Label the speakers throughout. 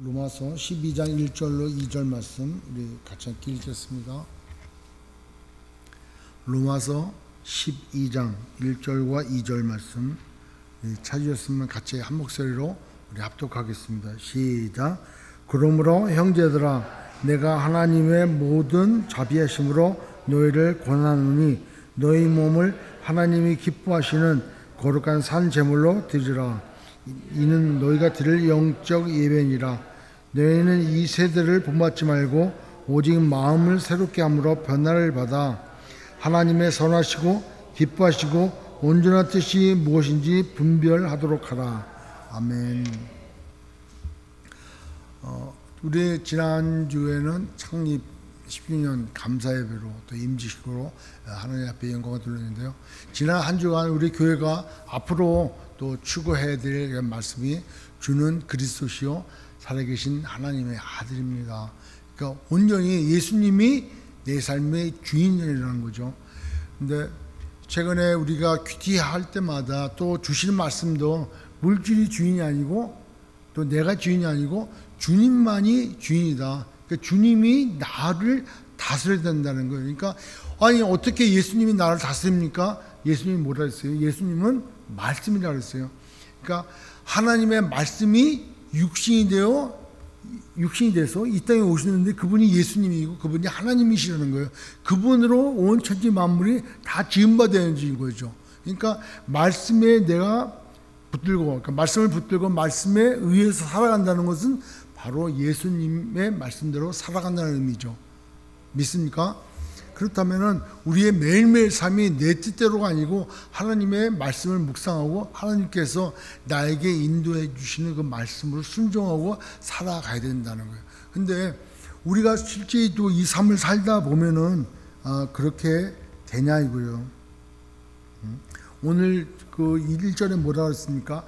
Speaker 1: 로마서 12장 1절로 2절 말씀 우리 같이 함께 읽겠습니다. 로마서 12장 1절과 2절 말씀 찾으셨으면 같이 한 목소리로 우리 합독하겠습니다. 시작. 그러므로 형제들아 내가 하나님의 모든 자비하심으로 너희를 권하노니 너희 몸을 하나님이 기뻐하시는 거룩한 산 제물로 드리라. 이는 너희가 드릴 영적 예배니라. 너희는 이 세대를 본받지 말고 오직 마음을 새롭게 함으로 변화를 받아 하나님의 선하시고 기뻐하시고 온전한 뜻이 무엇인지 분별하도록 하라. 아멘. 우리 지난주에는 창립 10주년 감사예배로 또 임지식으로 하나님 앞에 영광을 돌렸는데요. 지난 한 주간 우리 교회가 앞으로 또 추구해야 될 말씀이 주는 그리스도시요 살아계신 하나님의 아들입니다. 그러니까 온전히 예수님이 내 삶의 주인이라는 거죠. 근데 최근에 우리가 큐티할 때마다 또 주시는 말씀도 물질이 주인이 아니고 또 내가 주인이 아니고 주님만이 주인이다. 그러니까 주님이 나를 다스려야 된다는 거예요. 그러니까 아니 어떻게 예수님이 나를 다스립니까? 예수님이 뭐라 했어요? 예수님은 말씀이라고 했어요. 그러니까 하나님의 말씀이 육신이 돼서 이 땅에 오시는데 그분이 예수님이고 그분이 하나님이시라는 거예요. 그분으로 온 천지 만물이 다 지음받아야지 거죠. 그러니까 말씀에 내가 붙들고, 그러니까 말씀을 붙들고 말씀에 의해서 살아간다는 것은 바로 예수님의 말씀대로 살아간다는 의미죠. 믿습니까? 그렇다면은 우리의 매일매일 삶이 내 뜻대로가 아니고 하나님의 말씀을 묵상하고 하나님께서 나에게 인도해 주시는 그 말씀으로 순종하고 살아가야 된다는 거예요. 근데 우리가 실제 또 이 삶을 살다 보면은 그렇게 되냐 이거예요. 오늘 그 1절에 뭐라 그랬습니까?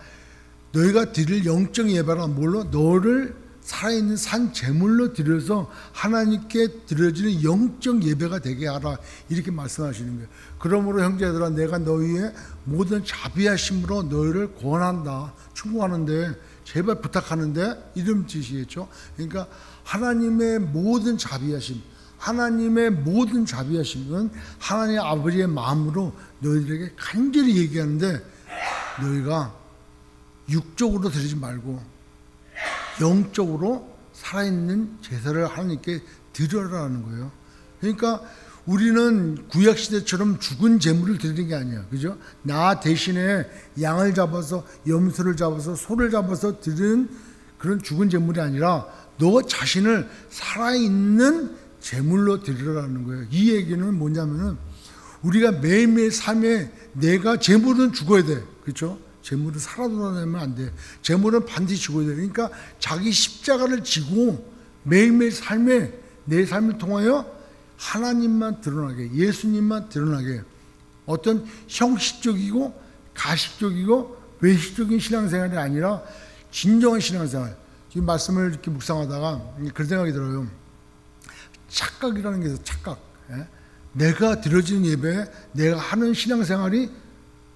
Speaker 1: 너희가 드릴 영적 예배가 뭘로? 너를 살아있는 산 제물로 드려서 하나님께 드려지는 영적 예배가 되게 하라, 이렇게 말씀하시는 거예요. 그러므로 형제들아 내가 너희의 모든 자비하심으로 너희를 권한다, 충고하는데 제발 부탁하는데 이름 짓이겠죠. 그러니까 하나님의 모든 자비하심, 하나님의 모든 자비하심은 하나님 아버지의 마음으로 너희들에게 간절히 얘기하는데 너희가 육적으로 드리지 말고 영적으로 살아있는 제사를 하나님께 드려라는 거예요. 그러니까 우리는 구약시대처럼 죽은 제물을 드리는 게 아니야. 그죠? 나 대신에 양을 잡아서, 염소를 잡아서, 소를 잡아서 드리는 그런 죽은 제물이 아니라 너 자신을 살아있는 제물로 드리라는 거예요. 이 얘기는 뭐냐면은 우리가 매일매일 삶에 내가 제물은 죽어야 돼. 그렇죠? 재물은 살아 돌아다니면 안 돼. 재물은 반드시 죽어야 돼. 그러니까 자기 십자가를 지고 매일매일 삶에 내 삶을 통하여 하나님만 드러나게, 예수님만 드러나게, 어떤 형식적이고 가식적이고 외식적인 신앙생활이 아니라 진정한 신앙생활. 지금 말씀을 이렇게 묵상하다가 그런 생각이 들어요. 착각이라는 게 있어요. 착각. 내가 드려지는 예배에 내가 하는 신앙생활이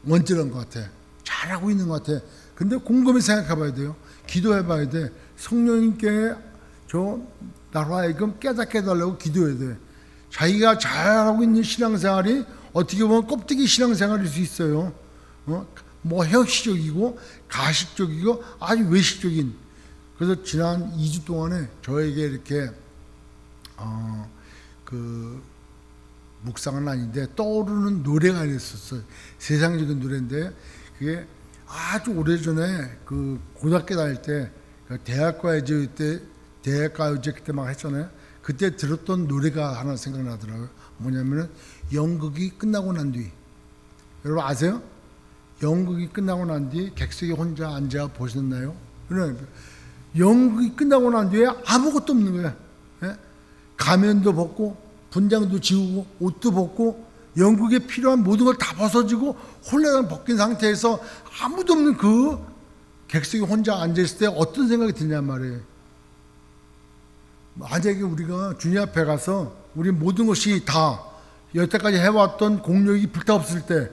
Speaker 1: 원활한 것 같아. 잘하고 있는 것 같아. 근데 곰곰이 생각해 봐야 돼요. 기도해 봐야 돼. 성령님께 나로 하여금 깨닫게 해달라고 기도해야 돼. 자기가 잘하고 있는 신앙생활이 어떻게 보면 껍데기 신앙생활일 수 있어요. 뭐 형식적이고 가식적이고 아주 외식적인. 그래서 지난 2주 동안에 저에게 이렇게 그 묵상은 아닌데 떠오르는 노래가 있었어요. 세상적인 노래인데 그게 아주 오래전에 그 고등학교 다닐 때 대학가요제 그때 막 했잖아요. 그때 들었던 노래가 하나 생각나더라고요. 뭐냐면은 연극이 끝나고 난 뒤, 여러분 아세요? 연극이 끝나고 난 뒤 객석에 혼자 앉아 보셨나요? 연극이 끝나고 난 뒤에 아무것도 없는 거예요. 가면도 벗고 분장도 지우고 옷도 벗고 연극에 필요한 모든 걸 다 벗어지고 홀라당 벗긴 상태에서 아무도 없는 그 객석에 혼자 앉아있을 때 어떤 생각이 드냐 말이에요. 만약에 우리가 주님 앞에 가서 우리 모든 것이 다 여태까지 해왔던 공력이 불타없을 때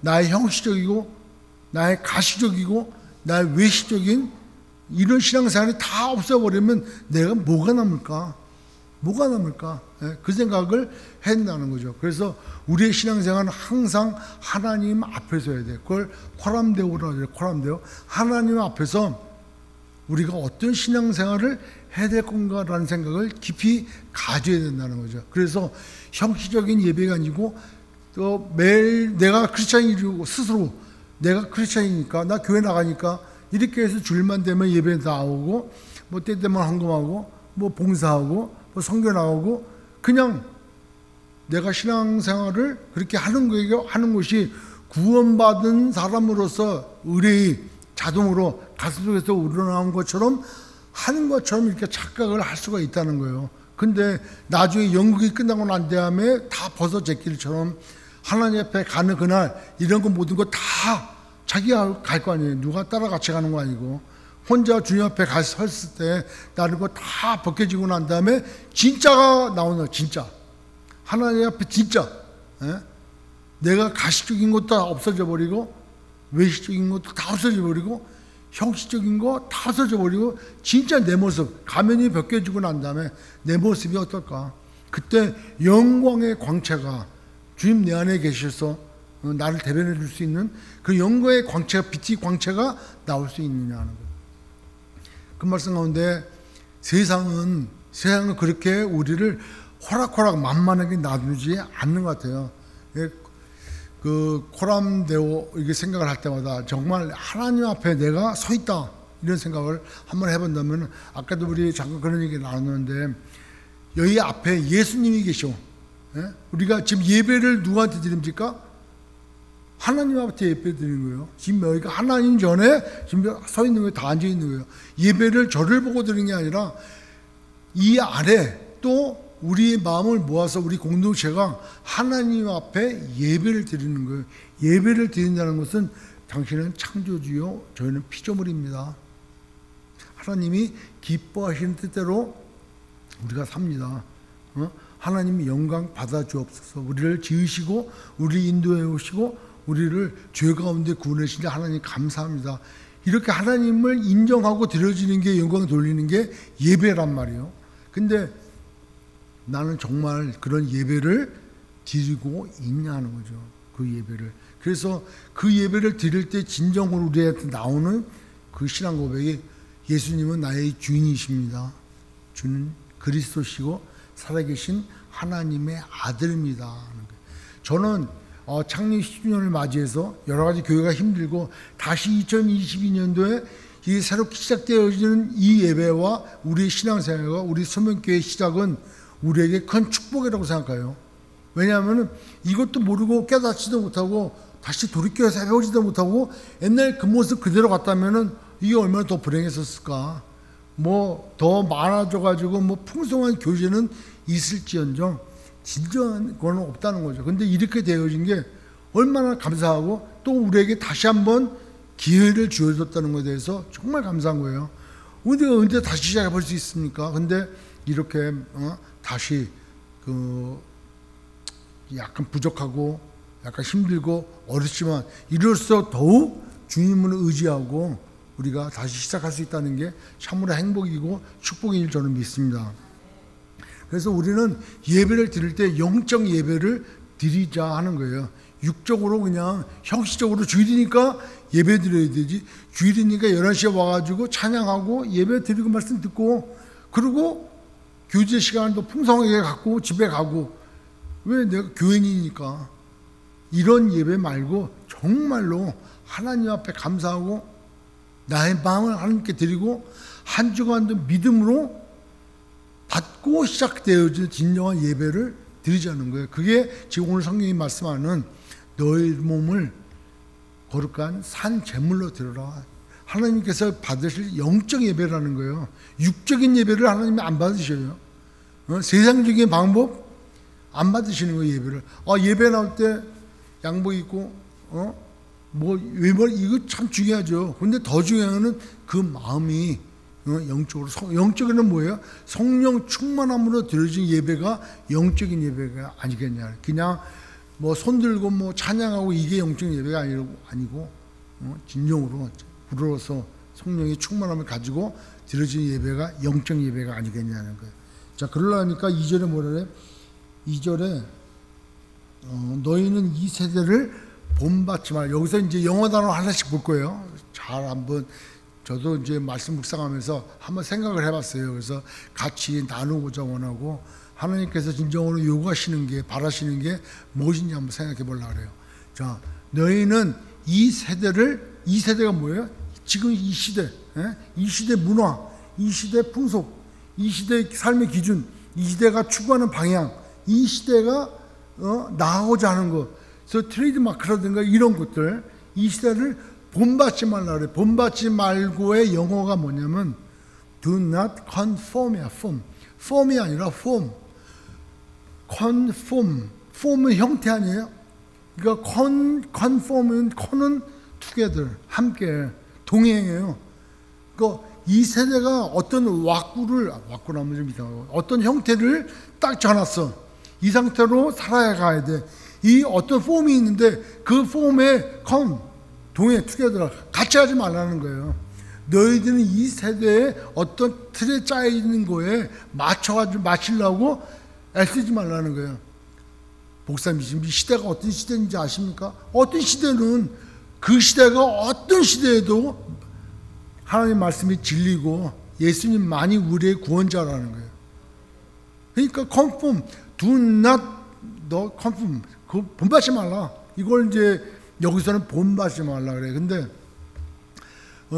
Speaker 1: 나의 형식적이고 나의 가시적이고 나의 외식적인 이런 신앙생활이 다 없어버리면 내가 뭐가 남을까? 뭐가 남을까? 그 생각을 해야 된다는 거죠. 그래서 우리의 신앙생활은 항상 하나님 앞에서 해야 돼. 그걸 코람데오라고 해요. 코람데오. 하나님 앞에서 우리가 어떤 신앙생활을 해야 될 건가라는 생각을 깊이 가져야 된다는 거죠. 그래서 형식적인 예배가 아니고 또 매일 내가 크리스찬이고 스스로 내가 크리스찬이니까 나 교회 나가니까 이렇게 해서 주일만 되면 예배 나오고 뭐 때 되면 헌금하고 뭐 봉사하고 뭐 선교 나오고 그냥 내가 신앙생활을 그렇게 하는 것이 구원받은 사람으로서 의뢰이 자동으로 가슴속에서 우러나온 것처럼 하는 것처럼 이렇게 착각을 할 수가 있다는 거예요. 근데 나중에 연극이 끝나고 난 다음에 다 벗어 제끼리처럼 하나님 앞에 가는 그날 이런 거 모든 거 다 자기가 갈 거 아니에요. 누가 따라 같이 가는 거 아니고 혼자 주님 앞에 섰을 때 나는 거 다 벗겨지고 난 다음에 진짜가 나오는 거예요. 진짜 하나님 앞에 진짜 내가 가식적인 것도 다 없어져 버리고 외식적인 것도 다 없어져 버리고 형식적인 거 다 없어져 버리고 진짜 내 모습 가면이 벗겨지고 난 다음에 내 모습이 어떨까? 그때 영광의 광채가 주님 내 안에 계셔서 나를 대변해 줄 수 있는 그 영광의 광채가 빛의 광채가 나올 수 있느냐는 거예요. 그 말씀 가운데 세상은 그렇게 우리를 호락호락 만만하게 놔두지 않는 것 같아요. 그 코람데오 이렇게 생각을 할 때마다 정말 하나님 앞에 내가 서 있다 이런 생각을 한번 해본다면 아까도 우리 잠깐 그런 얘기 나눴는데 여기 앞에 예수님이 계셔. 우리가 지금 예배를 누구한테 드립니까? 하나님 앞에 예배 드리는 거예요. 지금 여기가 하나님 전에 지금 서 있는 거예요. 다 앉아 있는 거예요. 예배를 저를 보고 드리는 게 아니라 이 아래 또 우리의 마음을 모아서 우리 공동체가 하나님 앞에 예배를 드리는 거예요. 예배를 드린다는 것은 당신은 창조주요 저희는 피조물입니다. 하나님이 기뻐하시는 뜻대로 우리가 삽니다. 하나님이 영광 받아 주옵소서. 우리를 지으시고 우리 인도해 오시고 우리를 죄 가운데 구원하시니 하나님 감사합니다. 이렇게 하나님을 인정하고 드려지는 게 영광 돌리는 게 예배란 말이에요. 근데 나는 정말 그런 예배를 드리고 있냐는 거죠. 그 예배를. 그래서 그 예배를 드릴 때 진정으로 우리한테 나오는 그 신앙 고백이 예수님은 나의 주인이십니다. 주는 그리스도시고 살아계신 하나님의 아들입니다. 저는 창립 10주년을 맞이해서 여러 가지 교회가 힘들고 다시 2022년도에 이 새롭게 시작되어지는 이 예배와 우리의 신앙생활과 우리 소명교회의 시작은 우리에게 큰 축복이라고 생각해요. 왜냐하면 이것도 모르고 깨닫지도 못하고 다시 돌이켜서 해보지도 못하고 옛날 그 모습 그대로 갔다면 이게 얼마나 더 불행했었을까. 뭐 더 많아져가지고 뭐 풍성한 교제는 있을지언정 진정한 건 없다는 거죠. 근데 이렇게 되어진 게 얼마나 감사하고 또 우리에게 다시 한번 기회를 주어졌다는 것에 대해서 정말 감사한 거예요. 우리가 언제 다시 시작해 볼 수 있습니까? 근데 이렇게 다시 그 약간 부족하고 약간 힘들고 어렵지만 이럴수록 더욱 주님을 의지하고 우리가 다시 시작할 수 있다는 게 참으로 행복이고 축복인 줄 저는 믿습니다. 그래서 우리는 예배를 드릴 때 영적 예배를 드리자 하는 거예요. 육적으로 그냥 형식적으로 주일이니까 예배 드려야 되지. 주일이니까 11시에 와가지고 찬양하고 예배 드리고 말씀 듣고 그리고 교제 시간도 풍성하게 갖고 집에 가고 왜 내가 교인이니까 이런 예배 말고 정말로 하나님 앞에 감사하고 나의 마음을 하나님께 드리고 한 주간도 믿음으로 받고 시작되어진 진정한 예배를 드리자는 거예요. 그게 지금 오늘 성경이 말씀하는 너의 몸을 거룩한 산 제물로 드려라. 하나님께서 받으실 영적 예배라는 거예요. 육적인 예배를 하나님이 안 받으셔요. 세상적인 방법 안 받으시는 거예요. 예배를. 예배 나올 때 양복 입고 뭐 외모 이거 참 중요하죠. 근데 더 중요한 거는 그 마음이 영적으로 영적으로는 뭐예요? 성령 충만함으로 드려진 예배가 영적인 예배가 아니겠냐. 그냥 뭐 손들고 뭐 찬양하고 이게 영적인 예배가 아니고 진정으로 불어서 성령의 충만함을 가지고 드려지는 예배가 영적 예배가 아니겠냐는 거예요. 자, 그러려니까 2절에 뭐라 그래요? 2절에 너희는 이 세대를 본받지 말. 여기서 이제 영어 단어 하나씩 볼 거예요. 잘 한번 저도 이제 말씀 묵상하면서 한번 생각을 해봤어요. 그래서 같이 나누고자 원하고 하나님께서 진정으로 요구하시는 게 바라시는 게 무엇인지 한번 생각해 보려고 그래요. 자, 너희는 이 세대가 뭐예요? 지금 이 시대, 이 시대 문화, 이 시대 풍속, 이 시대의 삶의 기준, 이 시대가 추구하는 방향, 이 시대가 나아가고자 하는 것, 그래서 트레이드마크라든가 이런 것들, 이 시대를 본받지 말라 그래. 본받지 말고의 영어가 뭐냐면 do not conform이야. form이 아니라 form. conform. form은 형태 아니에요? 그러니까 conform은 con은 together, 함께 동행해요. 그러니까 이 세대가 어떤 와꾸라면 좀 이상하고 어떤 형태를 딱 정해놨어. 이 상태로 살아가야 돼. 이 어떤 폼이 있는데 그 폼에 동해 투게더라 같이 하지 말라는 거예요. 너희들은 이 세대에 어떤 틀에 짜여 있는 거에 맞춰가지고 맞추려고 애쓰지 말라는 거예요. 목사님, 지금 이 시대가 어떤 시대인지 아십니까? 어떤 시대는 그 시대가 어떤 시대에도 하나님 말씀이 진리고 예수님만이 우리의 구원자라는 거예요. 그러니까 conform, do not conform, 그 본받지 말라. 이걸 이제 여기서는 본받지 말라 그래. 근데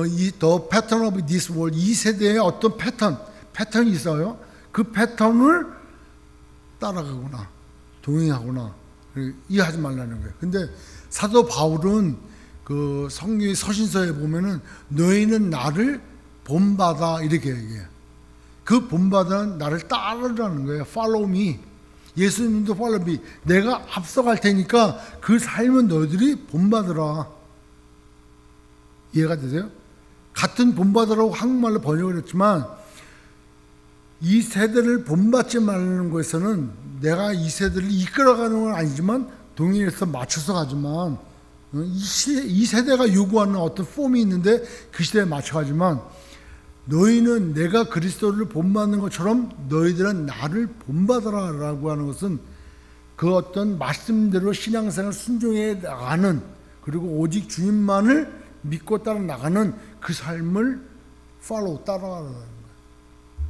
Speaker 1: 이 the pattern of this world, 이 세대의 어떤 패턴이 있어요. 그 패턴을 따라가거나 동행하거나 이해하지 말라는 거예요. 근데 사도 바울은 그 성경의 서신서에 보면은 너희는 나를 본받아 이렇게 얘기해요. 그 본받아는 나를 따르라는 거예요. Follow me. 예수님도 follow me. 내가 앞서갈 테니까 그 삶은 너희들이 본받으라. 이해가 되세요? 같은 본받으라고 한국말로 번역을 했지만 이 세대를 본받지 말라는 것에서는 내가 이 세대를 이끌어가는 건 아니지만 동의해서 맞춰서 가지만 이 세대가 요구하는 어떤 폼이 있는데 그 시대에 맞춰가지만 너희는 내가 그리스도를 본받는 것처럼 너희들은 나를 본받아라 라고 하는 것은 그 어떤 말씀대로 신앙생활 순종해 나가는, 그리고 오직 주님만을 믿고 따라 나가는 그 삶을 따라가라는 거예요.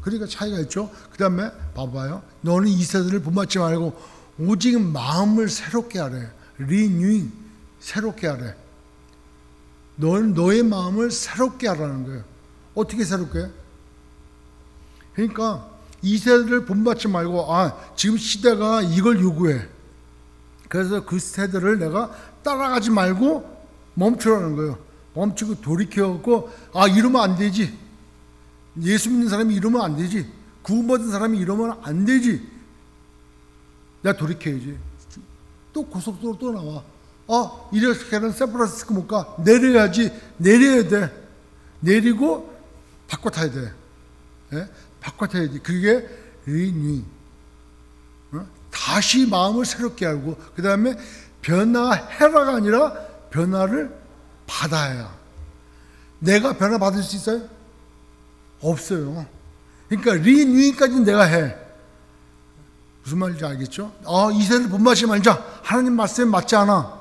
Speaker 1: 그러니까 차이가 있죠. 그 다음에 봐봐요. 너는 이 세대를 본받지 말고 오직 마음을 새롭게 하래. 리뉴잉, 새롭게 하래. 너는 너의 마음을 새롭게 하라는 거예요. 어떻게 새롭게 해? 그러니까 이 세대를 본받지 말고 지금 시대가 이걸 요구해. 그래서 그 세대를 내가 따라가지 말고 멈추라는 거예요. 멈추고 돌이켜갖고 이러면 안 되지. 예수 믿는 사람이 이러면 안 되지. 구원받은 사람이 이러면 안 되지. 내가 돌이켜야지. 또 고속도로 또 나와. 이렇게는 샌프란시스코 못 가. 내려야지. 내려야 돼. 내리고 바꿔 타야 돼. 예? 바꿔 타야지. 그게 리뉴. 다시 마음을 새롭게 알고 그 다음에 변화해라가 아니라 변화를 받아야. 내가 변화 받을 수 있어요? 없어요. 그러니까 리뉴잉까지는 내가 해. 무슨 말인지 알겠죠? 이 세대를 본받지 말자. 하나님 말씀에 맞지 않아.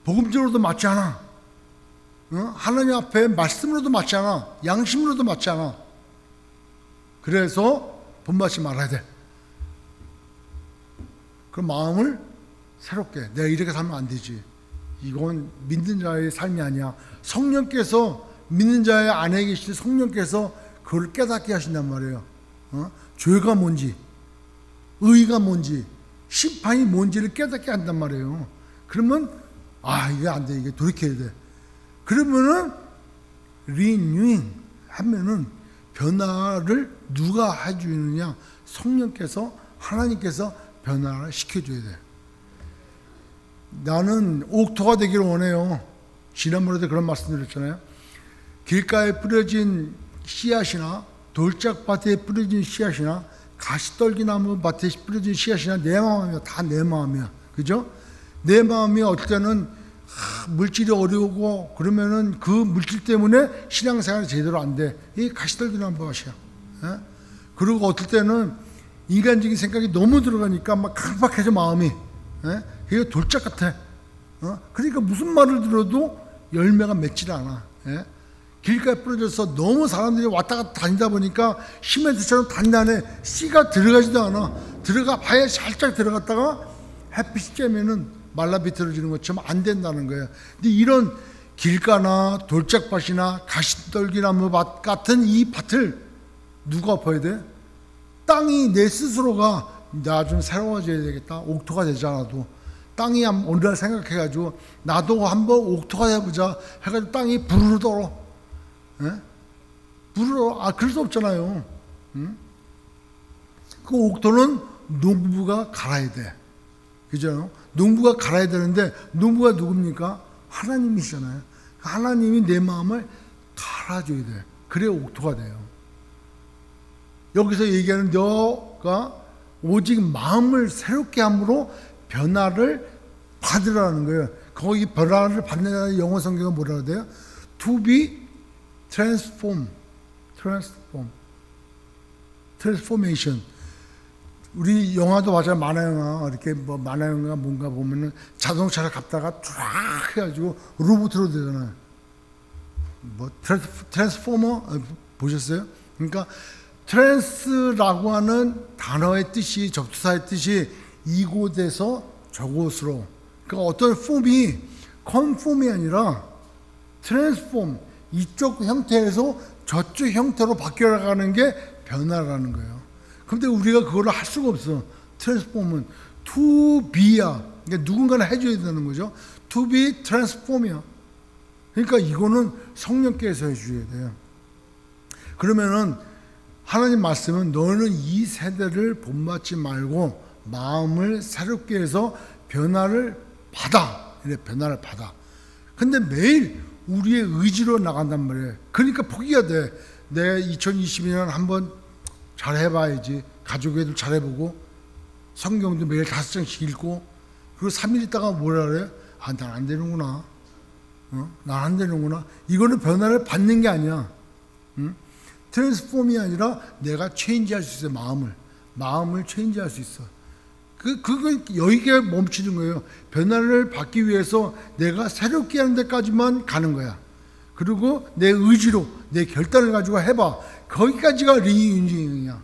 Speaker 1: 복음적으로도 맞지 않아. 하나님 앞에 말씀으로도 맞지 않아. 양심으로도 맞지 않아. 그래서 본받지 말아야 돼. 그 마음을 새롭게, 내가 이렇게 살면 안 되지. 이건 믿는 자의 삶이 아니야. 성령께서, 믿는 자의 안에 계신 성령께서 그걸 깨닫게 하신단 말이에요. 죄가 뭔지, 의가 뭔지, 심판이 뭔지를 깨닫게 한단 말이에요. 그러면 이게 안 돼. 이게 돌이켜야 돼. 그러면은 리뉴잉 하면은 변화를 누가 해주느냐? 성령께서, 하나님께서 변화를 시켜줘야 돼. 나는 옥토가 되기를 원해요. 지난번에도 그런 말씀 드렸잖아요. 길가에 뿌려진 씨앗이나 돌짝밭에 뿌려진 씨앗이나 가시떨기나무 밭에 뿌려진 씨앗이나 내 마음이야. 다 내 마음이야. 그죠? 내 마음이 어떨 때는 물질이 어려우고 그러면은 그 물질 때문에 신앙생활이 제대로 안 돼. 이 가시떨기나 한번 하셔. 예? 그리고 어떨 때는 인간적인 생각이 너무 들어가니까 막 강박해져 마음이. 예? 그게 돌짝 같아. 그러니까 무슨 말을 들어도 열매가 맺질 않아. 예? 길가에 부러져서 너무 사람들이 왔다 갔다 다니다 보니까 시멘트처럼 단단해. 씨가 들어가지도 않아. 들어가 봐야 살짝 들어갔다가 햇빛이 쬐면은 말라 비틀어지는 것처럼 안 된다는 거예요. 근데 이런 길가나 돌짝밭이나 가시떨기나무 밭 같은 이 밭을 누가 엎어야 돼? 땅이 내 스스로가 나 좀 새로워져야 되겠다. 옥토가 되잖아도 땅이 어느 날 생각해가지고 나도 한번 옥토가 해보자 해가지고 땅이 부르르 떨어. 예? 부르르 그럴 수 없잖아요. 그 옥토는 농부가 갈아야 돼. 그죠? 농부가 갈아야 되는데 농부가 누굽니까? 하나님이시잖아요. 하나님이 내 마음을 갈아줘야 돼. 그래야 옥토가 돼요. 여기서 얘기하는 너가 오직 마음을 새롭게 함으로 변화를 받으라는 거예요. 거기 변화를 받는다는 영어 성경은 뭐라 그래요? To be transformation. 우리 영화도 맞아요. 만화영화 이렇게 뭐 만화영화 뭔가 보면은 자동차를 갖다가 쫙 해가지고 로봇으로 되잖아요. 뭐 트랜스포머 보셨어요? 그러니까 트랜스라고 하는 단어의 뜻이 접두사의 뜻이 이곳에서 저곳으로. 그러니까 어떤 폼이 컨폼이 아니라 트랜스폼 이쪽 형태에서 저쪽 형태로 바뀌어가는 게 변화라는 거예요. 근데 우리가 그걸 할 수가 없어. 트랜스폼은 to be야. 그러니까 누군가는 해줘야 되는 거죠. to be transform이야. 그러니까 이거는 성령께서 해줘야 돼요. 그러면은 하나님 말씀은 너는 이 세대를 본받지 말고 마음을 새롭게 해서 변화를 받아. 이래 변화를 받아. 근데 매일 우리의 의지로 나간단 말이에요. 그러니까 포기가 돼. 내 2022년 한번 잘 해봐야지. 가족애도 잘해보고 성경도 매일 5장씩 읽고 그리고 3일 있다가 뭐라 그래요? 난 안 되는구나. 난 안 되는구나. 이거는 변화를 받는 게 아니야. 트랜스폼이 아니라 내가 체인지할 수 있어요. 마음을 체인지할 수 있어. 그건 여기에 멈추는 거예요. 변화를 받기 위해서 내가 새롭게 하는 데까지만 가는 거야. 그리고 내 의지로 내 결단을 가지고 해봐. 거기까지가 리유니언이야.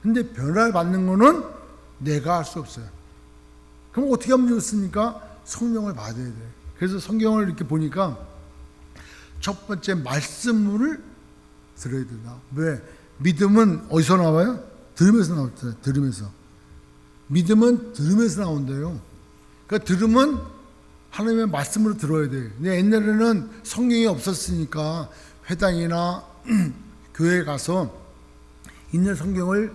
Speaker 1: 근데 변화를 받는 거는 내가 할 수 없어요. 그럼 어떻게 하면 좋습니까? 성령을 받아야 돼. 그래서 성경을 이렇게 보니까 첫 번째 말씀을 들어야 된다. 왜? 믿음은 어디서 나와요? 들으면서 나왔잖아요. 들으면서. 믿음은 들으면서 나온대요. 그러니까 들으면 하나님의 말씀으로 들어야 돼요. 근데 옛날에는 성경이 없었으니까 회당이나 교회에 가서 있는 성경을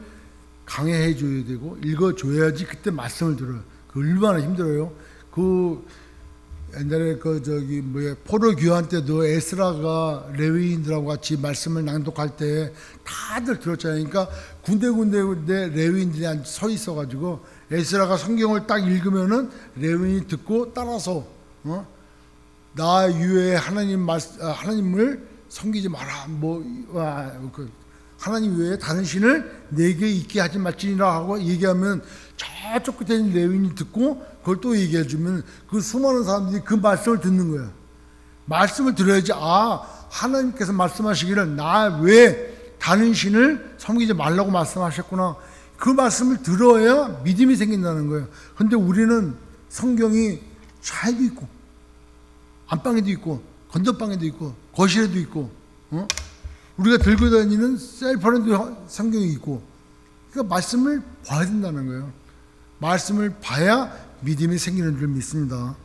Speaker 1: 강해해 줘야 되고 읽어줘야지 그때 말씀을 들어요. 그 얼마나 힘들어요. 그 옛날에 포로 귀환 때도 에스라가 레위인들하고 같이 말씀을 낭독할 때 다들 들었잖아요. 그러니까 군데군데 레위인들이 서 있어가지고 에스라가 성경을 딱 읽으면은 레위인이 듣고 따라서 나 이외에 하나님을 섬기지 마라. 하나님 외에 다른 신을 내게 있게 하지 말지니라 하고 얘기하면 저쪽 끝에 있는 레위인이 듣고 그걸 또 얘기해 주면 그 수많은 사람들이 그 말씀을 듣는 거야. 말씀을 들어야지 하나님께서 말씀하시기를 나 외에 다른 신을 섬기지 말라고 말씀하셨구나. 그 말씀을 들어야 믿음이 생긴다는 거예요. 그런데 우리는 성경이 차에도 있고 안방에도 있고 건너방에도 있고 거실에도 있고 우리가 들고 다니는 셀폰에도 성경이 있고 그러니까 말씀을 봐야 된다는 거예요. 말씀을 봐야 믿음이 생기는 줄 믿습니다.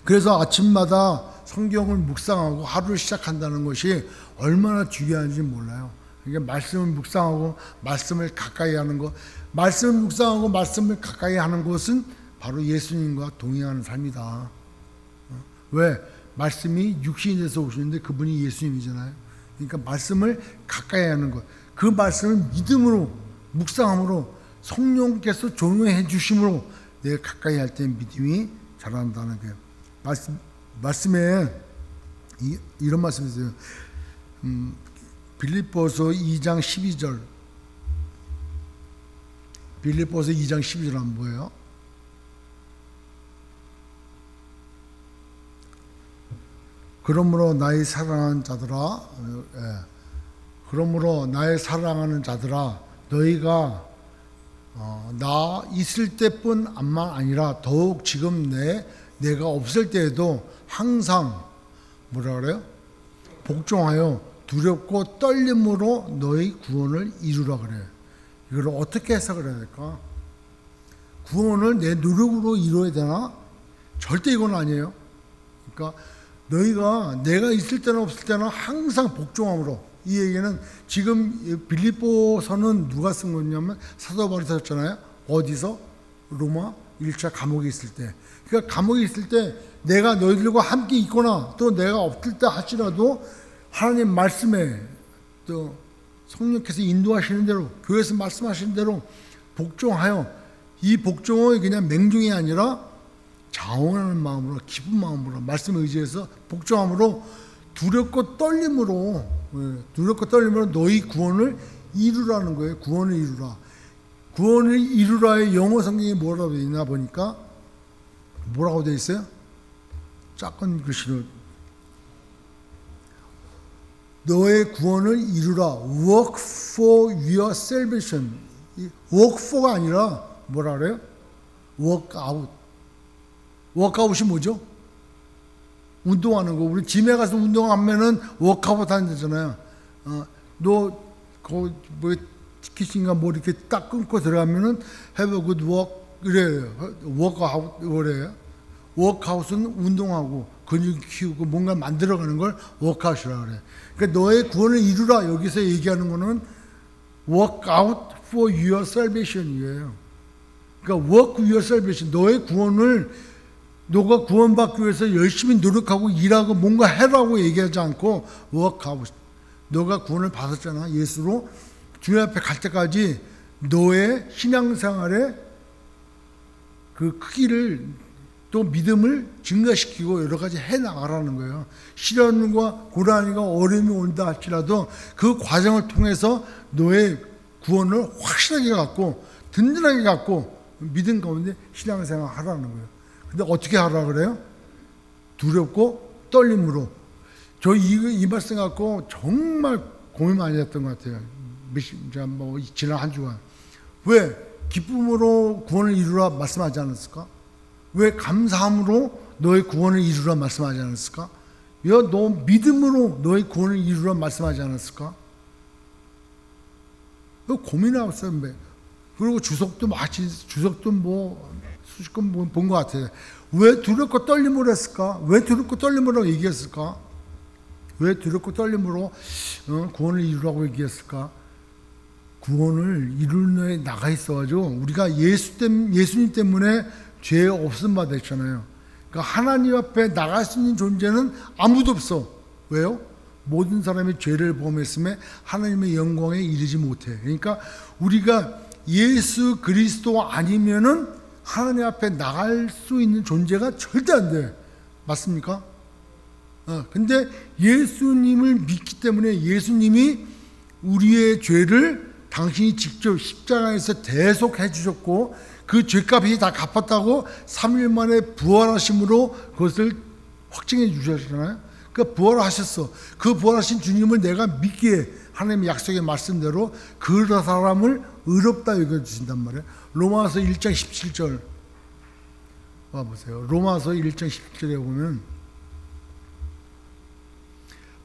Speaker 1: 그래서 아침마다 성경을 묵상하고 하루를 시작한다는 것이 얼마나 중요한지 몰라요. 그러니까 말씀을 묵상하고 말씀을 가까이 하는 것, 말씀을 묵상하고 말씀을 가까이 하는 것은 바로 예수님과 동행하는 삶이다. 왜? 말씀이 육신이 돼서 오시는데 그분이 예수님이잖아요. 그러니까 말씀을 가까이 하는 것, 그 말씀을 믿음으로 묵상함으로 성령께서 조명해 주심으로 내가 가까이 할 때 믿음이 자란다는 거예요. 말씀에 이런 말씀이 있어요. 빌립보서 2장 12절. 빌립보서 2장 12절 한번 보여요. 그러므로 나의 사랑하는 자들아, 그러므로 나의 사랑하는 자들아, 너희가 나 있을 때뿐만 아니라 더욱 지금 내가 없을 때에도 항상 뭐라 그래요? 복종하여 두렵고 떨림으로 너희 구원을 이루라 그래요. 이걸 어떻게 해석을 해야 될까? 구원을 내 노력으로 이루어야 되나? 절대 이건 아니에요. 그러니까 너희가 내가 있을 때나 없을 때나 항상 복종함으로. 이 얘기는 지금 빌립보서는 누가 쓴 거냐면 사도 바울이 썼잖아요. 어디서? 로마 1차 감옥에 있을 때. 그러니까 감옥에 있을 때 내가 너희들과 함께 있거나 또 내가 없을 때 할지라도 하나님 말씀에 또 성령께서 인도하시는 대로 교회에서 말씀하시는 대로 복종하여, 이 복종은 그냥 맹종이 아니라 자원하는 마음으로, 기쁜 마음으로 말씀에 의지해서 복종함으로 두렵고 떨림으로 너희 구원을 이루라는 거예요. 구원을 이루라. 구원을 이루라의 영어 성경이 뭐라고 되어 있나 보니까 뭐라고 되어 있어요? 작은 글씨로 너의 구원을 이루라. Work for your salvation. Work for가 아니라 뭐라 그래요? Work out. 워크아웃이 뭐죠? 운동하는 거. 우리 짐에 가서 운동하면은 워크아웃 하는 데잖아요. 너 그 뭐 티켓인가 뭐 이렇게 딱 끊고 들어가면은 have a good work 이래요. 워크아웃 그래요. 워크아웃은 운동하고 근육 키우고 뭔가 만들어가는 걸 워크아웃이라 그래. 그러니까 너의 구원을 이루라. 여기서 얘기하는 거는 work out for your salvation이에요. 그러니까 work your salvation. 너의 구원을 너가 구원받기 위해서 열심히 노력하고 일하고 뭔가 해라고 얘기하지 않고 work하고, 너가 구원을 받았잖아. 예수로 주님 앞에 갈 때까지 너의 신앙생활의 그 크기를 또 믿음을 증가시키고 여러 가지 해나가라는 거예요. 시련과 고난과 어려움이 온다 할지라도 그 과정을 통해서 너의 구원을 확실하게 갖고 든든하게 갖고 믿음 가운데 신앙생활 하라는 거예요. 근데 어떻게 하라 그래요? 두렵고 떨림으로. 저 이 말씀 갖고 정말 고민 많이 했던 것 같아요. 지난 한 주간. 왜 기쁨으로 구원을 이루라 말씀하지 않았을까? 왜 감사함으로 너의 구원을 이루라 말씀하지 않았을까? 왜 너 믿음으로 너의 구원을 이루라 말씀하지 않았을까? 고민하고 있어요. 그리고 주석도 뭐 수십 건 본 것 같아요. 왜 두렵고 떨림으로 했을까? 왜 두렵고 떨림으로 얘기했을까? 왜 두렵고 떨림으로 구원을 이루라고 얘기했을까? 구원을 이루는 데 나가 있어가지고 우리가 예수님 때문에 죄 없음 바 됐잖아요. 그러니까 하나님 앞에 나갈 수 있는 존재는 아무도 없어. 왜요? 모든 사람이 죄를 범했음에 하나님의 영광에 이르지 못해. 그러니까 우리가 예수 그리스도 아니면은 하나님 앞에 나갈 수 있는 존재가 절대 안 돼. 맞습니까? 근데 예수님을 믿기 때문에 예수님이 우리의 죄를 당신이 직접 십자가에서 대속해 주셨고 그 죄값이 다 갚았다고 3일 만에 부활하심으로 그것을 확증해 주셨잖아요. 그러니까 부활하셨어. 그 부활하신 주님을 내가 믿기에 하나님의 약속의 말씀대로 그 사람을 의롭다 여겨주신단 말이에요. 로마서 1장 17절 와보세요. 로마서 1장 17절에 보면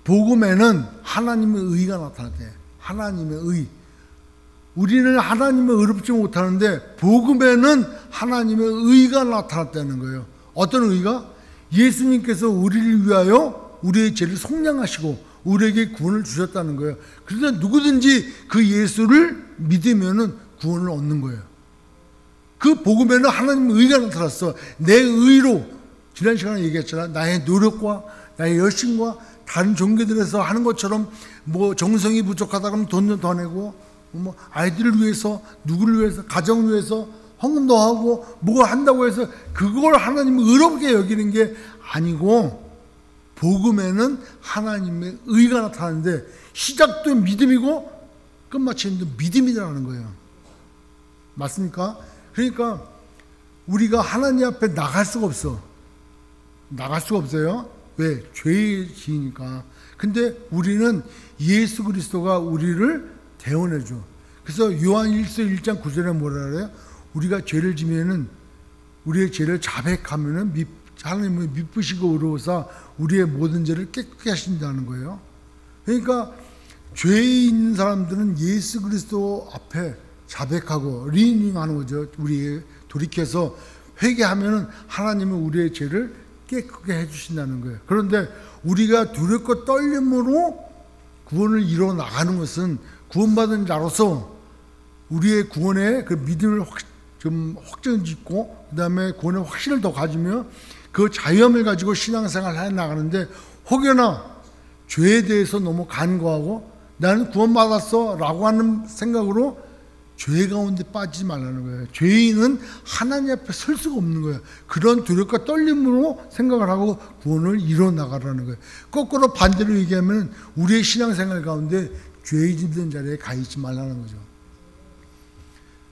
Speaker 1: 복음에는 하나님의 의가 나타났대. 하나님의 의. 우리는 하나님을 의롭지 못하는데 복음에는 하나님의 의가 나타났다는 거예요. 어떤 의가? 예수님께서 우리를 위하여 우리의 죄를 속량하시고 우리에게 구원을 주셨다는 거예요. 그래서 누구든지 그 예수를 믿으면 구원을 얻는 거예요. 그 복음에는 하나님의 의가 나타났어. 내 의로, 지난 시간에 얘기했잖아. 나의 노력과 나의 열심과 다른 종교들에서 하는 것처럼 뭐 정성이 부족하다 그러면 돈도 더 내고 뭐 아이들을 위해서, 누구를 위해서, 가정을 위해서 헌금도 하고 뭐 한다고 해서 그걸 하나님을 의롭게 여기는 게 아니고 복음에는 하나님의 의가 나타나는데 시작도 믿음이고 끝마침도 믿음이라는 거예요. 맞습니까? 그러니까 우리가 하나님 앞에 나갈 수가 없어. 나갈 수가 없어요. 왜? 죄의 지니까. 근데 우리는 예수 그리스도가 우리를 대원해 줘. 그래서 요한 1서 1장 9절에 뭐라 그래요? 우리가 죄를 지면은 우리의 죄를 자백하면은 하나님은 미쁘시고 의로우사 우리의 모든 죄를 깨끗게 하신다는 거예요. 그러니까 죄에 있는 사람들은 예수 그리스도 앞에 자백하고 리닝하는 거죠. 우리 돌이켜서 회개하면은 하나님은 우리의 죄를 깨끗게 해주신다는 거예요. 그런데 우리가 두렵고 떨림으로 구원을 이뤄 나가는 것은 구원받은 자로서 우리의 구원의 그 믿음을 좀 확정짓고 그 다음에 구원의 확신을 더 가지며 그 자유함을 가지고 신앙생활을 해 나가는데 혹여나 죄에 대해서 너무 간과하고 나는 구원받았어 라고 하는 생각으로 죄 가운데 빠지지 말라는 거예요. 죄인은 하나님 앞에 설 수가 없는 거예요. 그런 두렵과 떨림으로 생각을 하고 구원을 이뤄 나가라는 거예요. 거꾸로 반대로 얘기하면 우리의 신앙생활 가운데 죄 짓는 자리에 가 있지 말라는 거죠.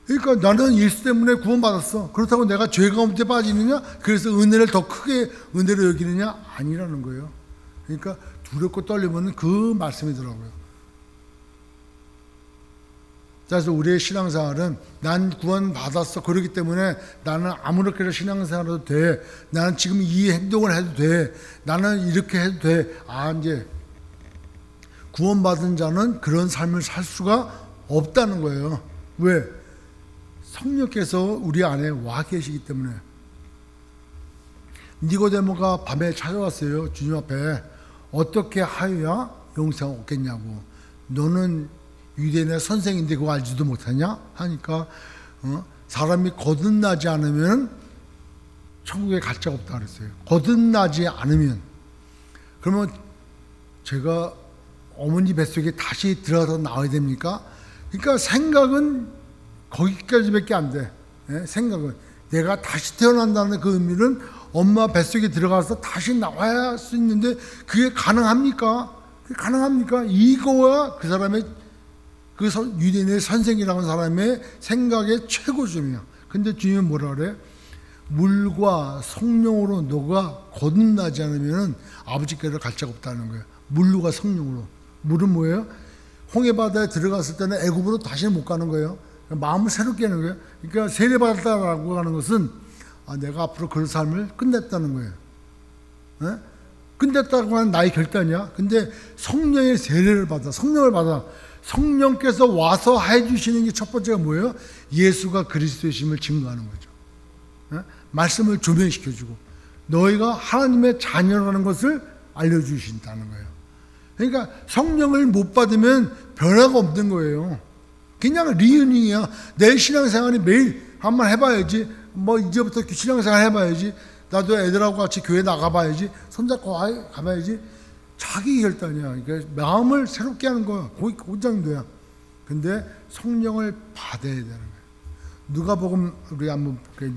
Speaker 1: 그러니까 나는 예수 때문에 구원받았어. 그렇다고 내가 죄 가운데 빠지느냐? 그래서 은혜를 더 크게 은혜로 여기느냐? 아니라는 거예요. 그러니까 두렵고 떨리면 그 말씀이더라고요. 그래서 우리의 신앙생활은 난 구원받았어. 그렇기 때문에 나는 아무렇게나 신앙생활해도 돼. 나는 지금 이 행동을 해도 돼. 나는 이렇게 해도 돼. 이제 구원받은 자는 그런 삶을 살 수가 없다는 거예요. 왜? 성령께서 우리 안에 와 계시기 때문에. 니고데모가 밤에 찾아왔어요. 주님 앞에. 어떻게 하여야 영생을 얻겠냐고. 너는 유대인의 선생인데 그거 알지도 못하냐? 하니까 사람이 거듭나지 않으면 천국에 갈 자가 없다 그랬어요. 거듭나지 않으면. 그러면 제가 어머니 뱃속에 다시 들어가서 나와야 됩니까? 그러니까 생각은 거기까지밖에 안 돼. 생각은. 내가 다시 태어난다는 그 의미는 엄마 뱃속에 들어가서 다시 나와야 할 수 있는데 그게 가능합니까? 그게 가능합니까? 이거와 그 사람의 그 유대인의 선생이라는 사람의 생각의 최고점이야. 근데 주님은 뭐라 그래? 물과 성령으로 너가 거듭나지 않으면 아버지께로 갈 자가 없다는 거예요. 물과 성령으로. 물은 뭐예요? 홍해바다에 들어갔을 때는 애굽으로 다시는 못 가는 거예요. 마음을 새롭게 하는 거예요. 그러니까 세례받았다라고 하는 것은 내가 앞으로 그런 삶을 끝냈다는 거예요. 네? 끝냈다고 하는 나의 결단이야. 근데 성령의 세례를 받아, 성령을 받아. 성령께서 와서 해주시는 게 첫 번째가 뭐예요? 예수가 그리스도이심을 증거하는 거죠. 네? 말씀을 조명시켜주고 너희가 하나님의 자녀라는 것을 알려주신다는 거예요. 그러니까 성령을 못 받으면 변화가 없는 거예요. 그냥 리유닝이야. 내 신앙생활이 매일 한번 해봐야지. 뭐 이제부터 신앙생활 해봐야지. 나도 애들하고 같이 교회 나가봐야지. 손잡고 가봐야지. 자기 결단이야. 그러니까 마음을 새롭게 하는 거야. 그 정도야. 근데 성령을 받아야 되는 거야. 누가복음 우리 한번 볼게요.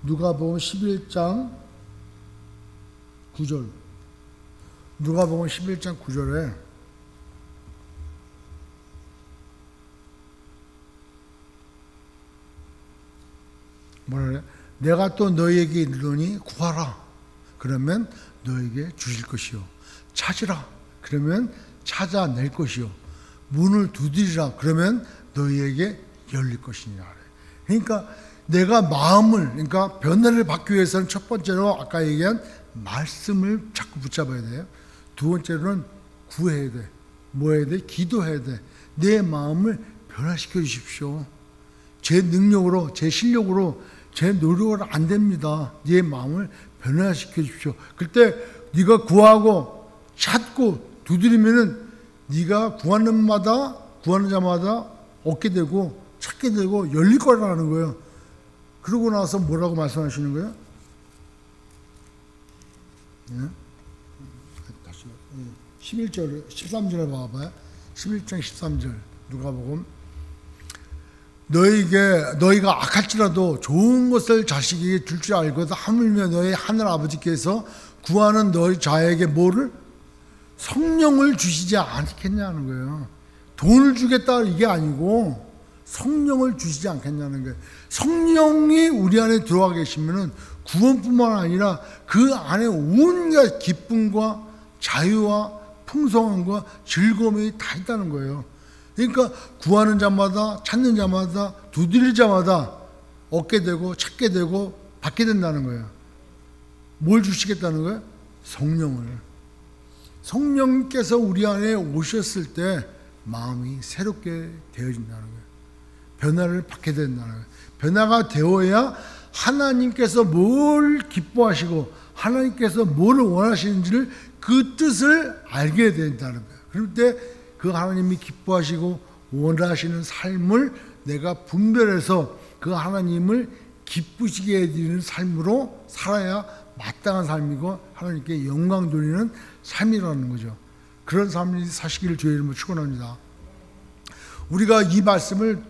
Speaker 1: 누가복음 11장 9절. 누가복음 11장 9절에 뭐라 그래? 내가 또 너희에게 이르노니 구하라. 그러면 너에게 주실 것이요. 찾으라. 그러면 찾아낼 것이요. 문을 두드리라. 그러면 너희에게 열릴 것이니라. 그러니까 내가 마음을, 그러니까 변화를 받기 위해서는 첫 번째로 아까 얘기한 말씀을 자꾸 붙잡아야 돼요. 두 번째로는 구해야 돼. 뭐 해야 돼? 기도해야 돼. 내 마음을 변화시켜 주십시오. 제 능력으로, 제 실력으로, 제 노력으로 안 됩니다. 네 마음을 변화시켜 주십시오. 그때 네가 구하고 찾고 두드리면은 네가 구하는 자마다 얻게 되고 찾게 되고 열릴 거라는 거예요. 그러고 나서 뭐라고 말씀하시는 거예요? 네? 다시 11절, 13절에 봐봐요. 11장 13절 누가복음. 너희가 악할지라도 좋은 것을 자식에게 줄 줄 알거든 하물며 너희 하늘 아버지께서 구하는 너희 자에게 뭐를? 성령을 주시지 않겠냐는 거예요. 돈을 주겠다 이게 아니고 성령을 주시지 않겠냐는 거예요. 성령이 우리 안에 들어와 계시면은 구원뿐만 아니라 그 안에 온갖 기쁨과 자유와 풍성함과 즐거움이 다 있다는 거예요. 그러니까 구하는 자마다, 찾는 자마다, 두드릴 자마다 얻게 되고 찾게 되고 받게 된다는 거예요. 뭘 주시겠다는 거예요? 성령을. 성령께서 우리 안에 오셨을 때 마음이 새롭게 되어진다는 거예요. 변화를 받게 된다는 거예요. 변화가 되어야 하나님께서 뭘 기뻐하시고 하나님께서 뭘 원하시는지를 그 뜻을 알게 된다는 거예요. 그럴 때 그 하나님이 기뻐하시고 원하시는 삶을 내가 분별해서 그 하나님을 기쁘시게 해드리는 삶으로 살아야 마땅한 삶이고 하나님께 영광 돌리는 삶이라는 거죠. 그런 삶이 사시기를 주의 이름으로 축원합니다. 우리가 이 말씀을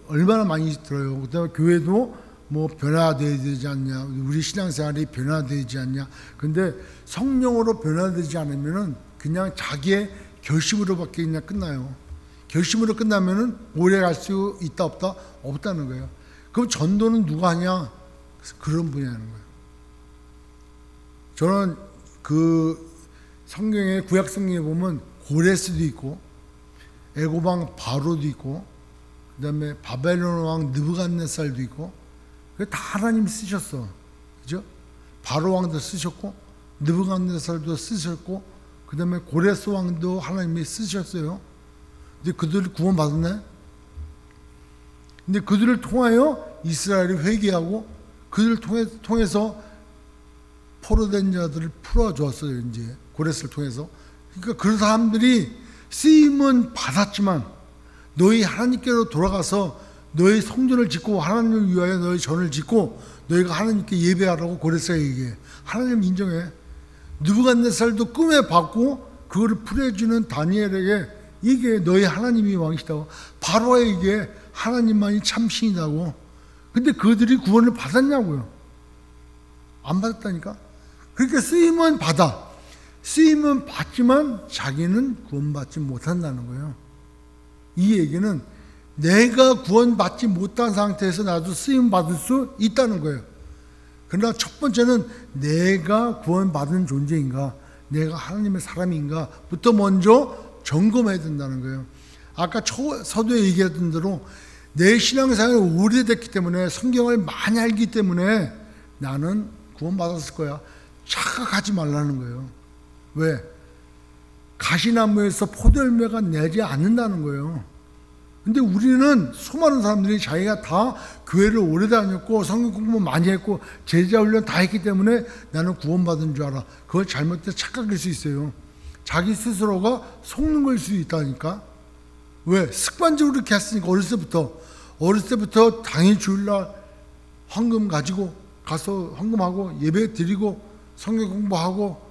Speaker 1: 얼마나 많이 들어요. 그다음에 교회도 뭐 변화되어야 되지 않냐, 우리 신앙생활이 변화되지 않냐. 근데 성령으로 변화되지 않으면은 그냥 자기의 결심으로밖에 그냥 끝나요. 결심으로 끝나면은 오래 갈 수 있다 없다? 없다는 거예요. 그럼 전도는 누가 하냐? 그런 분이 하는 거예요. 저는 그 성경에 구약 성경에 보면 고레스도 있고 애고방 바로도 있고 그다음에 바벨론 왕 느부갓네살도 있고 다 하나님이 쓰셨어. 그죠? 바로 왕도 쓰셨고 느부갓네살도 쓰셨고 그다음에 고레스 왕도 하나님이 쓰셨어요. 근데 그들을 구원받았네. 근데 그들을 통하여 이스라엘이 회개하고 그들을 통해서 포로된 자들을 풀어줬어요. 이제 고레스를 통해서. 그러니까 그런 사람들이 쓰임은 받았지만 너희 하나님께로 돌아가서 너희 성전을 짓고 하나님을 위하여 너희 전을 짓고 너희가 하나님께 예배하라고 고레스가 얘기해. 하나님 인정해. 느부갓네살도 꿈에 봤고 그거를 풀어주는 다니엘에게 이게 너희 하나님이 왕이시다고, 바로에게 하나님만이 참 신이라고. 근데 그들이 구원을 받았냐고요. 안 받았다니까. 그러니까 쓰임은 받아. 쓰임은 받지만 자기는 구원받지 못한다는 거예요. 이 얘기는 내가 구원받지 못한 상태에서 나도 쓰임 받을 수 있다는 거예요. 그러나 첫 번째는 내가 구원받은 존재인가, 내가 하나님의 사람인가 부터 먼저 점검해야 된다는 거예요. 아까 서두에 얘기했던 대로 내 신앙생활이 오래됐기 때문에 성경을 많이 알기 때문에 나는 구원받았을 거야. 착각하지 말라는 거예요. 왜? 가시나무에서 포도열매가 내지 않는다는 거예요. 근데 우리는 수많은 사람들이 자기가 다 교회를 오래 다녔고 성경 공부 많이 했고 제자 훈련 다 했기 때문에 나는 구원받은 줄 알아. 그걸 잘못된 착각일 수 있어요. 자기 스스로가 속는 걸 수도 있다니까. 왜? 습관적으로 그렇게 했으니까. 어렸을 때부터 당일 주일날 헌금 가지고 가서 헌금하고 예배 드리고 성경 공부하고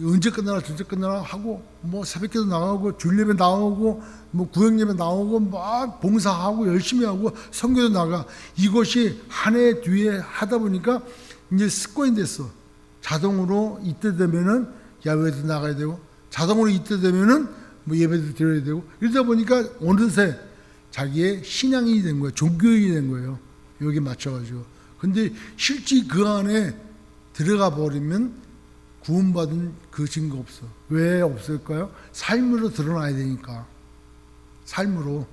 Speaker 1: 언제 끝나나 언제 끝나나 하고 뭐 새벽기도 나가고 주일예배 나오고 뭐 구역예배 나오고 막 봉사하고 열심히 하고 선교도 나가. 이것이 한 해 뒤에 하다 보니까 이제 습관이 됐어. 자동으로 이때 되면은 야외도 나가야 되고 자동으로 이때 되면은 뭐 예배도 드려야 되고 이러다 보니까 어느새 자기의 신앙이 된 거예요. 종교인이 된 거예요. 여기 맞춰가지고. 근데 실제 그 안에 들어가 버리면 구원받은 그 증거 없어. 왜 없을까요? 삶으로 드러나야 되니까. 삶으로.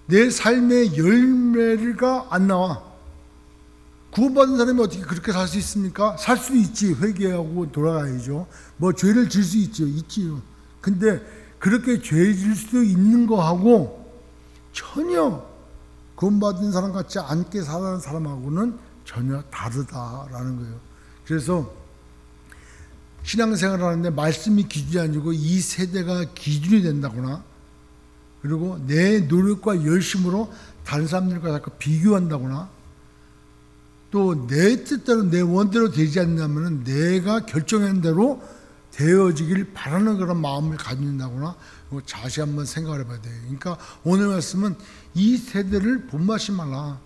Speaker 1: 내 삶의 열매가 안 나와. 구원받은 사람이 어떻게 그렇게 살 수 있습니까? 살 수 있지. 회개하고 돌아가야죠. 뭐 죄를 질 수 있지요. 근데 그렇게 죄 질 수도 있는 거하고 전혀 구원받은 사람 같지 않게 살아가는 사람하고는 전혀 다르다라는 거예요. 그래서 신앙생활을 하는데 말씀이 기준이 아니고 이 세대가 기준이 된다거나 그리고 내 노력과 열심으로 다른 사람들과 자꾸 비교한다거나 또 내 뜻대로 내 원대로 되지 않냐면 내가 결정한 대로 되어지길 바라는 그런 마음을 가진다거나 다시 한번 생각을 해봐야 돼요. 그러니까 오늘 말씀은 이 세대를 본받지 말라.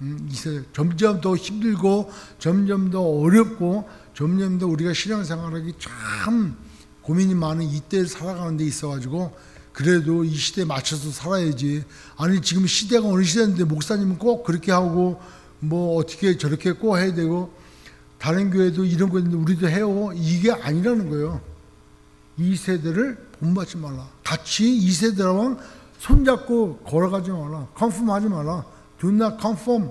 Speaker 1: 이 세대 점점 더 힘들고 점점 더 어렵고 점점 더 우리가 신앙생활하기 참 고민이 많은 이때를 살아가는 데 있어가지고 그래도 이 시대에 맞춰서 살아야지. 아니 지금 시대가 어느 시대인데 목사님은 꼭 그렇게 하고 뭐 어떻게 저렇게 꼭 해야 되고 다른 교회도 이런 거 있는데 우리도 해요. 이게 아니라는 거예요. 이 세대를 본받지 말라. 같이 이 세대랑 손잡고 걸어가지 마라. 컨펌 하지 마라. Do not conform.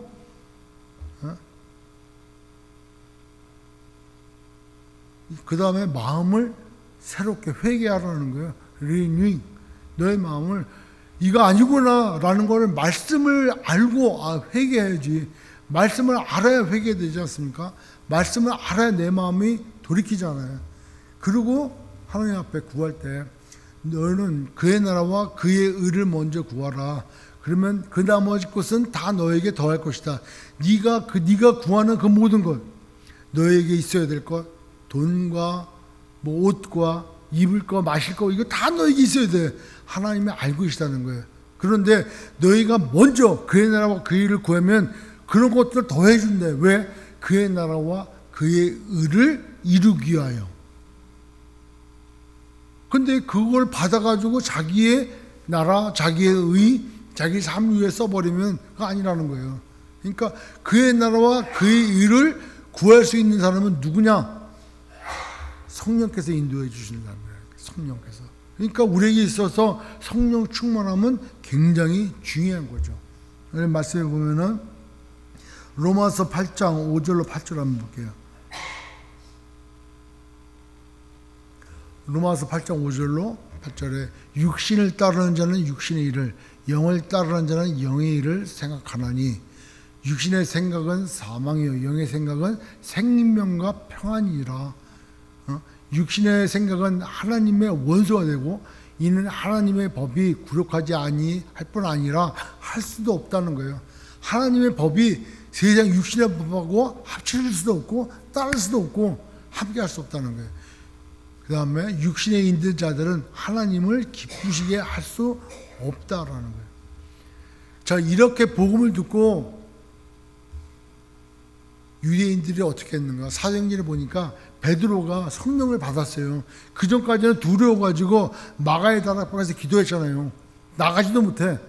Speaker 1: 그 다음에 마음을 새롭게 회개하라는 거예요. Renewing. 너의 마음을 이거 아니구나 라는 거를 말씀을 알고 회개해야지. 말씀을 알아야 회개되지 않습니까? 말씀을 알아야 내 마음이 돌이키잖아요. 그리고 하나님 앞에 구할 때 너는 그의 나라와 그의 의를 먼저 구하라. 그러면 그 나머지 것은 다 너에게 더할 것이다. 네가 구하는 그 모든 것, 너에게 있어야 될 것, 돈과 뭐 옷과 입을 거, 마실 거, 이거 다 너에게 있어야 돼. 하나님이 알고 계시다는 거예요. 그런데 너희가 먼저 그의 나라와 그의 의를 구하면 그런 것들을 더 해준대. 왜? 그의 나라와 그의 의를 이루기 위하여. 근데 그걸 받아가지고 자기의 나라, 자기의 의, 자기 삶 위에 써버리면 그거 아니라는 거예요. 그러니까 그의 나라와 그의 의를 구할 수 있는 사람은 누구냐? 성령께서 인도해 주신다는 거예요. 성령께서. 그러니까 우리에게 있어서 성령 충만함은 굉장히 중요한 거죠. 말씀해 보면은 로마서 8장 5절로 8절 한번 볼게요. 로마서 8장 5절로 8절에 육신을 따르는 자는 육신의 일을, 영을 따르는 자는 영의 일을 생각하나니 육신의 생각은 사망이요 영의 생각은 생명과 평안이라. 육신의 생각은 하나님의 원수가 되고 이는 하나님의 법이 굴욕하지 아니할 뿐 아니라 할 수도 없다는 거예요. 하나님의 법이 세상 육신의 법하고 합칠 수도 없고 따를 수도 없고 함께 할 수 없다는 거예요. 그 다음에 육신에 있는 자들은 하나님을 기쁘시게 할 수 없다라는 거예요. 자, 이렇게 복음을 듣고 유대인들이 어떻게 했는가? 사도행전에 보니까 베드로가 성령을 받았어요. 그 전까지는 두려워가지고 마가의 다락방에서 기도했잖아요. 나가지도 못해.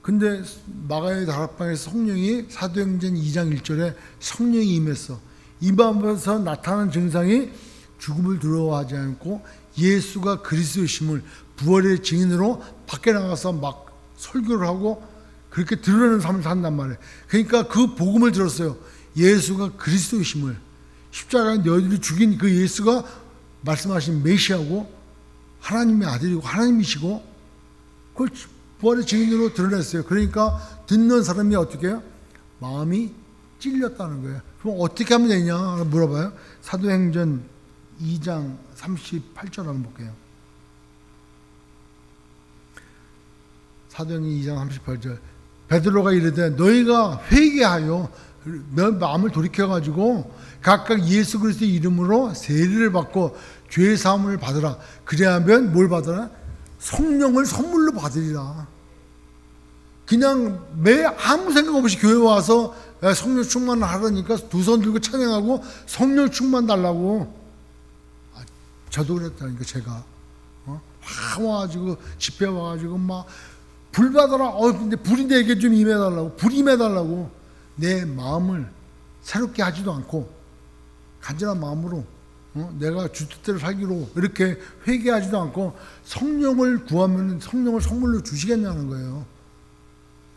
Speaker 1: 근데 마가의 다락방에서 성령이 사도행전 2장 1절에 성령이 임했어. 임하면서 나타나는 증상이 죽음을 두려워하지 않고 예수가 그리스도이심을 부활의 증인으로 밖에 나가서 막 설교를 하고 그렇게 드러내는 삶을 산단 말이에요. 그러니까 그 복음을 들었어요. 예수가 그리스도이심을, 십자가에 너희들이 죽인 그 예수가 말씀하신 메시아고 하나님의 아들이고 하나님이시고 그걸 부활의 증인으로 드러냈어요. 그러니까 듣는 사람이 어떻게 해요? 마음이 찔렸다는 거예요. 그럼 어떻게 하면 되냐 물어봐요. 사도행전 2장 38절 한번 볼게요. 사도행전 2장 38절 베드로가 이르되 너희가 회개하여 너 마음을 돌이켜가지고 각각 예수 그리스도의 이름으로 세례를 받고 죄 사함을 받으라. 그래야면 뭘 받으라? 성령을 선물로 받으리라. 그냥 매 아무 생각 없이 교회 와서 성령 충만을 하라니까 두 손 들고 찬양하고 성령 충만 달라고. 저도 그랬다니까 제가 막 와가지고 집회 와가지고 막 불 받아라. 근데 불이 내게 좀 임해달라고. 불 임해달라고. 내 마음을 새롭게 하지도 않고 간절한 마음으로 내가 주 뜻대로 살기로 이렇게 회개하지도 않고 성령을 구하면 성령을 선물로 주시겠냐는 거예요.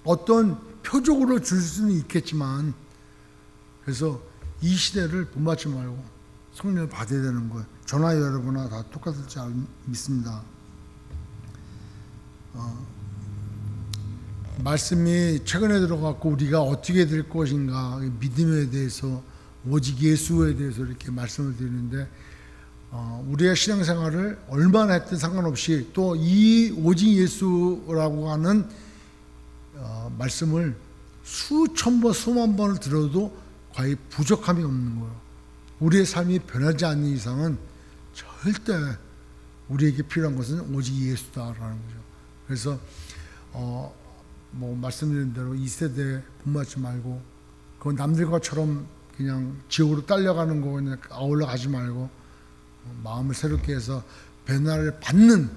Speaker 1: 어떤 표적으로 줄 수는 있겠지만 그래서 이 시대를 본받지 말고 성령을 받아야 되는 거예요. 저나 여러분과 다 똑같을 줄 믿습니다. 말씀이 최근에 들어갔고 우리가 어떻게 될 것인가 믿음에 대해서 오직 예수에 대해서 이렇게 말씀을 드리는데 우리의 신앙생활을 얼마나 했든 상관없이 또 이 오직 예수라고 하는 말씀을 수천 번 수만 번을 들어도 거의 부족함이 없는 거예요. 우리의 삶이 변하지 않는 이상은 절대 우리에게 필요한 것은 오직 예수다라는 거죠. 그래서 뭐 말씀드린 대로 이 세대에 본받지 말고 그 남들과처럼 그냥 지옥으로 딸려가는 거 그냥 아울러 가지 말고 마음을 새롭게 해서 변화를 받는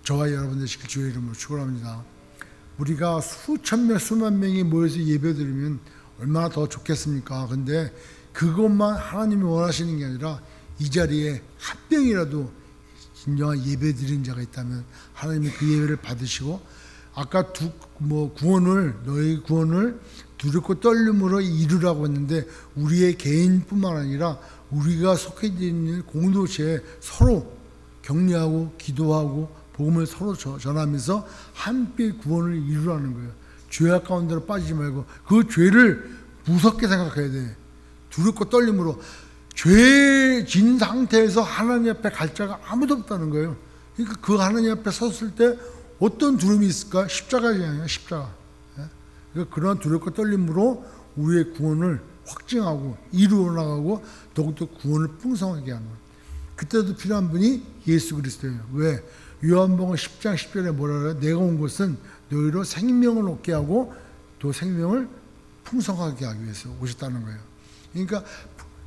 Speaker 1: 저와 여러분 되시길 주의 이름으로 축원합니다. 우리가 수천 명, 수만 명이 모여서 예배드리면 얼마나 더 좋겠습니까? 근데 그것만 하나님이 원하시는 게 아니라 이 자리에 한 명이라도 진정한 예배드린 자가 있다면 하나님이 그 예배를 받으시고 아까 너희 구원을 두렵고 떨림으로 이루라고 했는데 우리의 개인뿐만 아니라 우리가 속해 있는 공동체에 서로 격려하고 기도하고 복음을 서로 전하면서 함께 구원을 이루라는 거예요. 죄악 가운데로 빠지지 말고 그 죄를 무섭게 생각해야 돼. 두렵고 떨림으로 죄진 상태에서 하나님 앞에 갈 자가 아무도 없다는 거예요. 그러니까 그 하나님 앞에 섰을 때 어떤 두려움이 있을까? 십자가잖아요. 십자가. 그러니까 그런 두렵고 떨림으로 우리의 구원을 확증하고 이루어 나가고 더욱더 구원을 풍성하게 하는 거예요. 그때도 필요한 분이 예수 그리스도예요. 왜? 요한복음 10장 10절에 뭐라 그래요? 내가 온 것은 너희로 생명을 얻게 하고 또 생명을 풍성하게 하기 위해서 오셨다는 거예요. 그러니까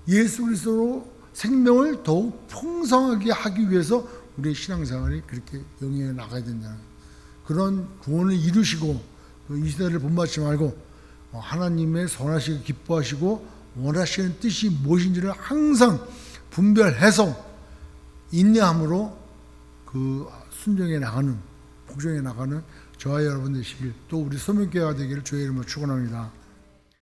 Speaker 1: 예수 그리스도로 생명을 더욱 풍성하게 하기 위해서 우리의 신앙생활이 그렇게 영위해 나가야 된다는 거예요. 그런 구원을 이루시고 이 시대를 본받지 말고 하나님의 선하시고 기뻐하시고 원하시는 뜻이 무엇인지를 항상 분별해서 인내함으로 그 순종해 나가는 복종해 나가는 저와 여러분 되시길 또 우리 소명교회가 되기를 주의 이름으로 축원합니다.